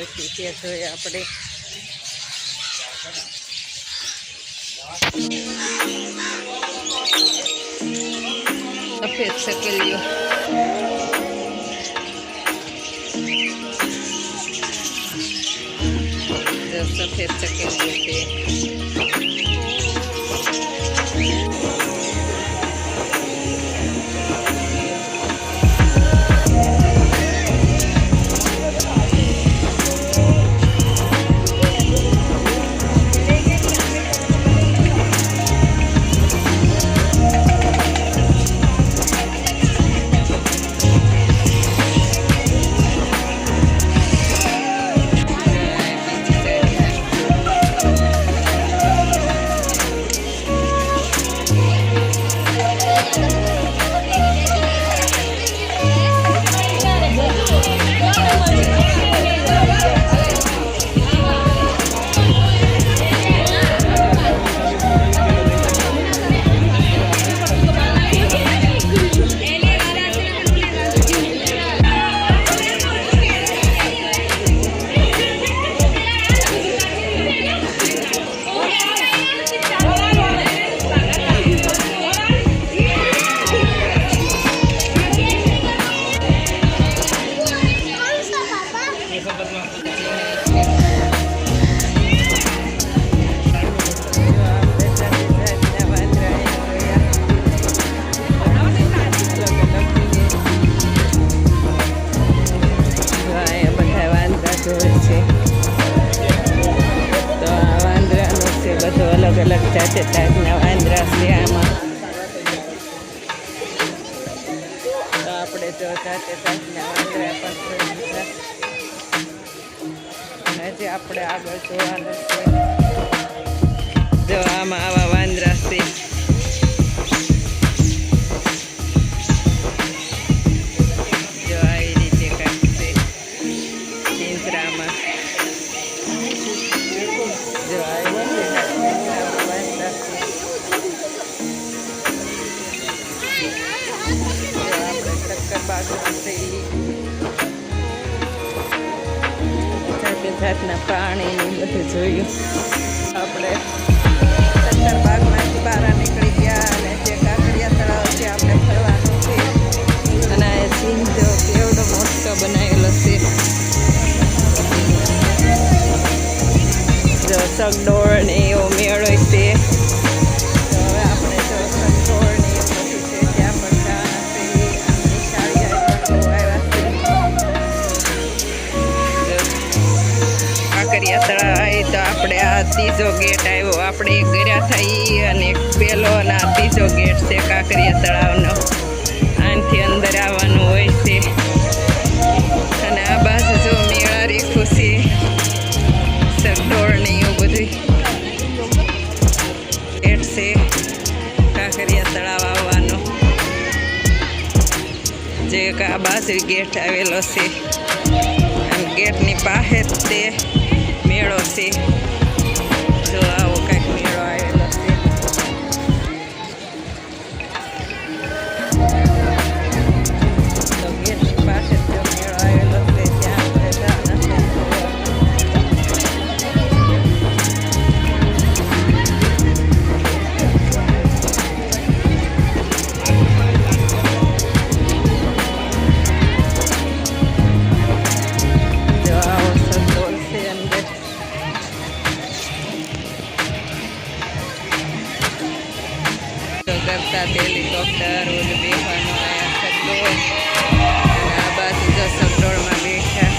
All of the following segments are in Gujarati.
પછી ત્યાં જોઈએ આપણે સફેદ સકેલીઓ સફેદ સકેલીઓ છે. અલગ જાતે ટાઈપના વાંદરા છે આમાં. તો આપણે જો જાતે ટાઈપના વાંદરા પણ જોઈ અને હજી આપણે આગળ જોવાનું છે. જો આમાં આવા વાંદરા છે. જો આવી રીતે કાંઈક છે પિંજરામાં. જો આવી જાતના પાણી ને બધું જોયું. આપણે સત્તર બાગમાંથી બહાર નીકળી ગયા અને જે કાંકરિયા તળાવ છે આપણે ફરવાનું છે. અને આ સીન જો કેવડો મોટો બનાવેલો છે. જો સગડોળ ને એવો મેળો છે. તો હવે આપણે જો સગડોળ ને એવું બધું છે ત્યાં પણ જવાના છે. કાંકરિયા તળાવ આવી તો આપણે આ ત્રીજો ગેટ આવ્યો. આપણે એક ગયા થઈ અને એક પેલો અને આ ત્રીજો ગેટ છે કાંકરિયા તળાવનો. આનાથી અંદર આવવાનું હોય છે. અને આ બાજુ જો મેળા રેખું છે સગડોળ ને એવું બધું ગેટ છે કાંકરિયા તળાવ આવવાનો. જે આ બાજુ ગેટ આવેલો છે. ગેટની પાસે તે મેળો છે. જો આવો કંઈક મેળો આવેલો છે. તો ગેટની પાસે જો મેળો આવેલો છે ત્યાં આપણે જવાના છે. જો આવો સગડોળ છે અંદર. કરતા હેલિકોપ્ટર ઓલું બેસવાનું આયા સગડોળ અને આ બાજુ જો સગડોળમાં બેઠા.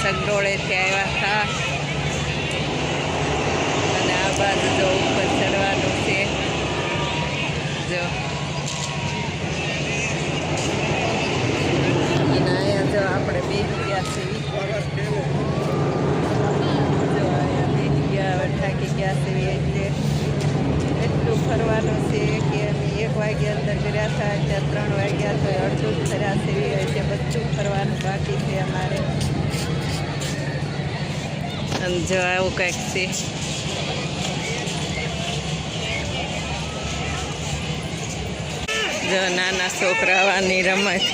સગડોળેથી આવ્યા હતા અને આ બાજુ જો ઉપર ચડવાનું છે. જો અને અહીંયા જો આપણે બેસી ગયા છે. જો અહીંયા બેસી ગયા, હવે થાકી ગયા છે. એટલે એટલું ફરવાનું છે કે 1 વાગ્યા અંદર કર્યા હતા, ત્યાં 3 વાગ્યા તો અડધું ફર્યા છે. એટલે બધું ફરવાનું બાકી છે અમારે. અને જો આવું કંઈક છે. જો નાના છોકરાઓની રમત.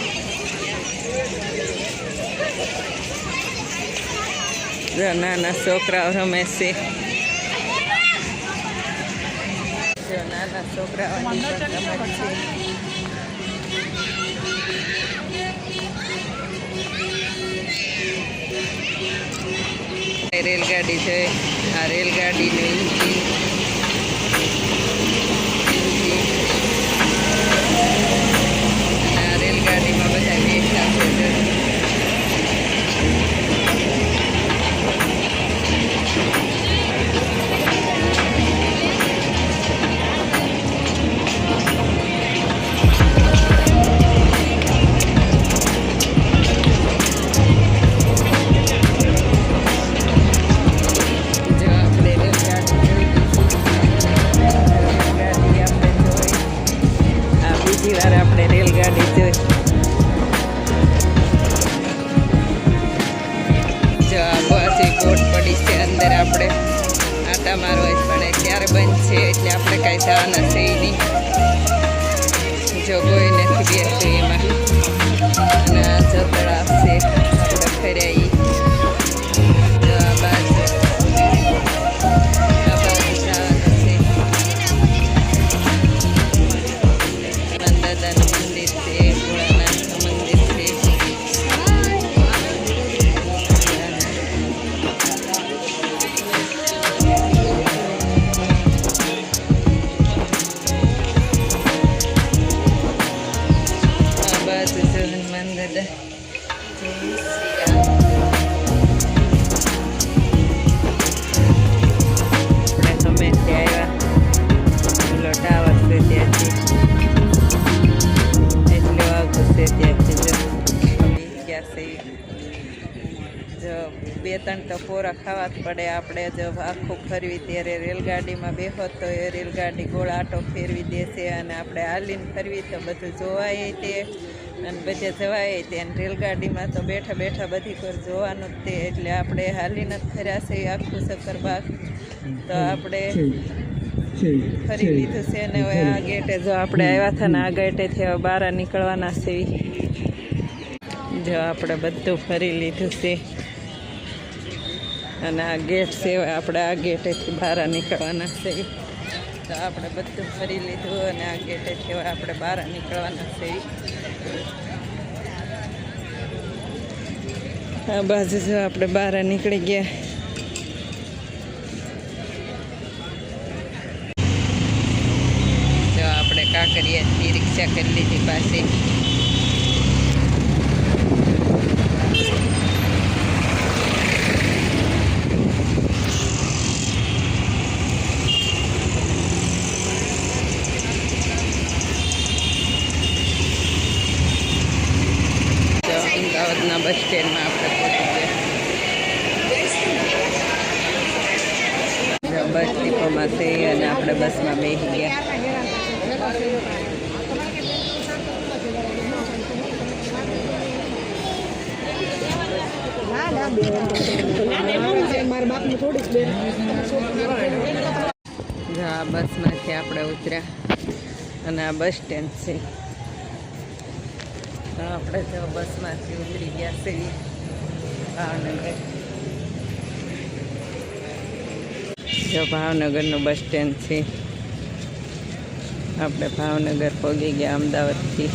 જો નાના છોકરાઓ રમે છે. જો નાના છોકરાઓની રમત છે. રેલગાડી છે. આ રેલગાડીનું એન્જિન. અને આ રેલગાડીમાં બધા બેઠા છે. આપણે આટા મારવા જ પડે. ક્યારે બંધ છે એટલે આપણે કાંઈ જવાના છે નહીં. જો કોઈ નથી બેઠું એમાં. અને આ જતળા છે આપણે ફર્યા. જો આ બાજુ જવાનું છે. દાદાનું મંદિર છે, ભોળાનાથનું મંદિર છે. જો 2-3 તો પોરા ખાવા જ પડે આપણે. જો આખું ફરવી ત્યારે રેલગાડીમાં બેહો તો એ રેલગાડી ગોળ આટો ફેરવી દેશે અને આપણે હાલીને ફરવી તો બધું જોવાય તે અને બધે જવાય તે. અને રેલગાડીમાં તો બેઠા બેઠા બધી પર જોવાનું જ તે. એટલે આપણે હાલીને જ ફર્યા છે આખું શક્કરબાગ. તો આપણે ફરી લીધું છે ને હવે આ ગેટે જો આપણે આવ્યા હતા ને આ ગેટેથી હવે બહાર નીકળવાના છે. જો આપણે બધું ફરી લીધું છે અને આ ગેટ છે. આપણે આ ગેટેથી બહાર નીકળવાના છે. તો આપણે બધું ફરી લીધું અને આ ગેટેથી હવે આપણે બહાર નીકળવાના છે. આ બાજુ જો આપણે બહાર નીકળી ગયા. જો આપણે કાંકરિયાથી રિક્ષા કરી લીધી પાસે. અમદાવાદના બસ સ્ટેન્ડમાં આપણે પહોંચી ગયા. બસ ડીપોમાં છે અને આપણે બસમાં બેસી ગયા. આ બસમાંથી આપણે ઉતર્યા અને આ બસ સ્ટેન્ડ છે. આપણે તો બસમાંથી ઉતરી ગયા છે ભાવનગર. જો ભાવનગરનું બસ સ્ટેન્ડ છે. આપણે ભાવનગર પહોંચી ગયા અમદાવાદથી.